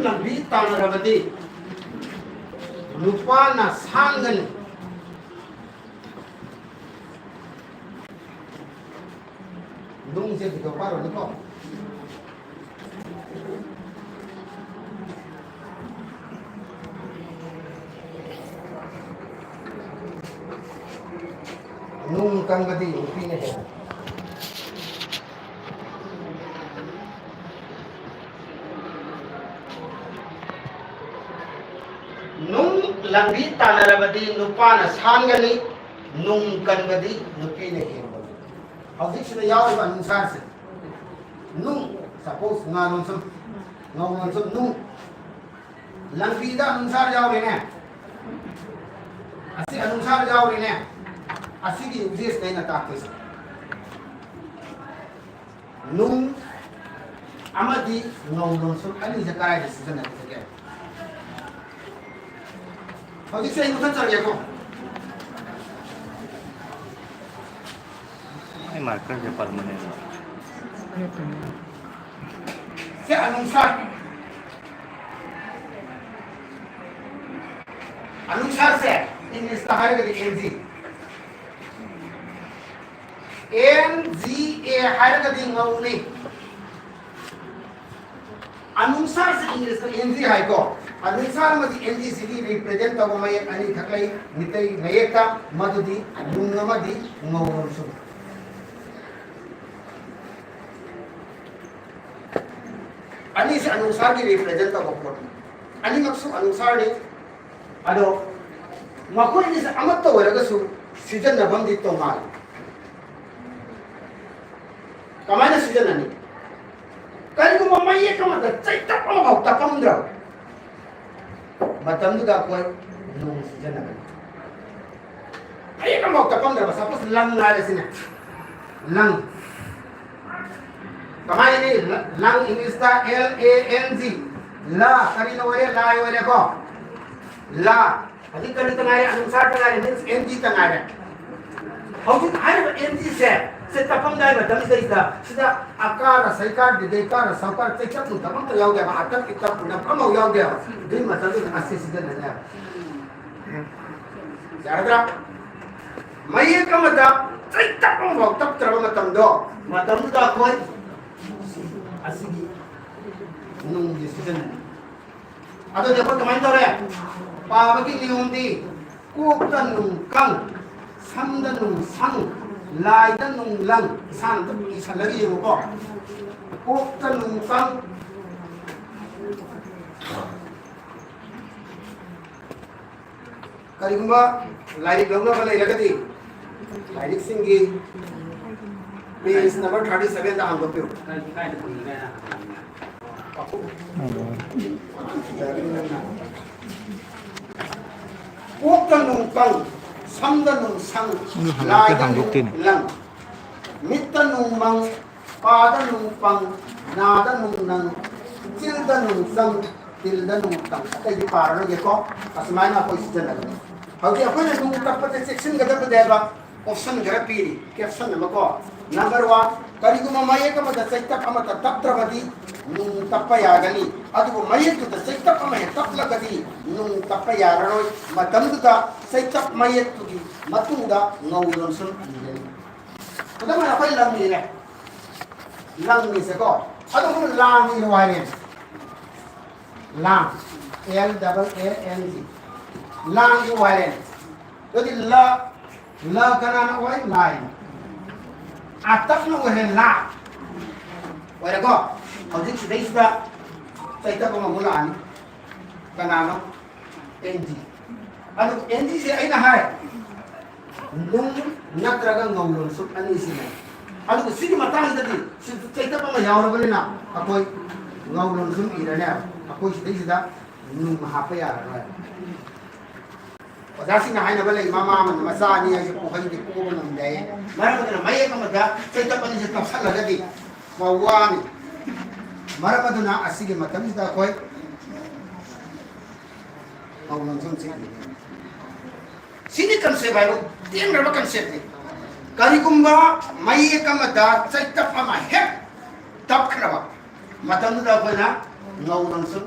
lambi tanarabadi nupana sangani nung je video paro ni ko nung kang gadi upi ne hai nung lambi tanarabadi nupana sangani nung kang gadi nupi ne hai Howzik sila yaw iba nung sarse nung suppose nga nung sum nung langpida nung sar yaw rin asi anung sar yaw rin asi ki exist nahi natakis nung amadi nung sum ani jakarai decision na kisa kaya Howzik sila yung sar yaw ko Ay, marker siya permanent. Siya anunsar. Anunsar siya. English na kaya kadi NG. NGA kaya kadi ngauni. Anunsar sa English na NG kaya ko. Anunsar mo di NG sige represent ako may ani kaklay mitay mayeka madudi yung nga madi ngawurso. Ani si anusar ni represent ako po. Ani maksud anusar ni ano makoi ni sa amat to wala kasu season na bang dito mal. Kamay na season ani. Kaya kung mamaya ka mata caitak mo tapang daw. Matam juga ko nung season na. Ay ka mo tapang daw sapos lang na sina. Lang Kamay ni lang English ta LANG la kanina wala la wala ko la adi kanina tangari anong sa tangari means NG tangari how did I have NG se tapang dai ba dami sa sida akara saikar de kara saukar check mo tapang to yaw ga atak kitap na kamo yaw ga din matalo na assess din na yaradra may ka mata check tapang mo tap trabaho matamdo matamdo ko asigi nung decision ato dapat kamain tore pabagi liundi kuktan nung kang samdan nung sang laidan nung lang san isa lagi yung ko kuktan nung kang kali kumba lairik lang na pala ilagati lairik singi Page number 37 dah anggap tu. Kuktan nung kang, samdan nung sang, laidan nung lang, mitan nung mang, padan nung pang, nadan nung nang, tildan nung sang, tildan nung tang. Kaya di para lagi ko, kasamayan ako isa dyan na. Pag ako na nung tapat na section ka dapat diba, option gara pili, caption na mako. Number 1, kali ko mamaya ka madasaytap ama tatap trabadi nung tapayagali. Ado ko mayet ko dasaytap ama hetap lagadi nung tapayaroy matamdu ka saytap mayet ko di matunda ngawulon sun ile. Kada man ako lang ni lang ni sa ko. Ado ko lang ni warin. Lang LAANG. Lang ni warin. Jadi la kana na warin line. Atap nung wahin la. Wala ko. Howzik si Days ba? Sa ita ko magulaan. Kanano? NG. Ano? NG siya ay nahay. Nung natragang ngawulon. So, ano sila? Ano ko? Sige matangin dati. Sa ita pa mayaw na ba na? Ako'y ngawulon. So, ina niya. Ako'y si Days ba? Nung mahapayara na. Kasi na na balay mamaman na masani ay po kayo di po ng day. Marami na may ka maga, sa ita pa niya tapos talaga di. Mawani. Marami na asige matamis da koy. Mawang sun sige. Sini kan se bayo, tiang ra kan se. Kali kumba may ka maga, sa ita pa ma hek. Tap krawa. Matanu da koy na ngawang sun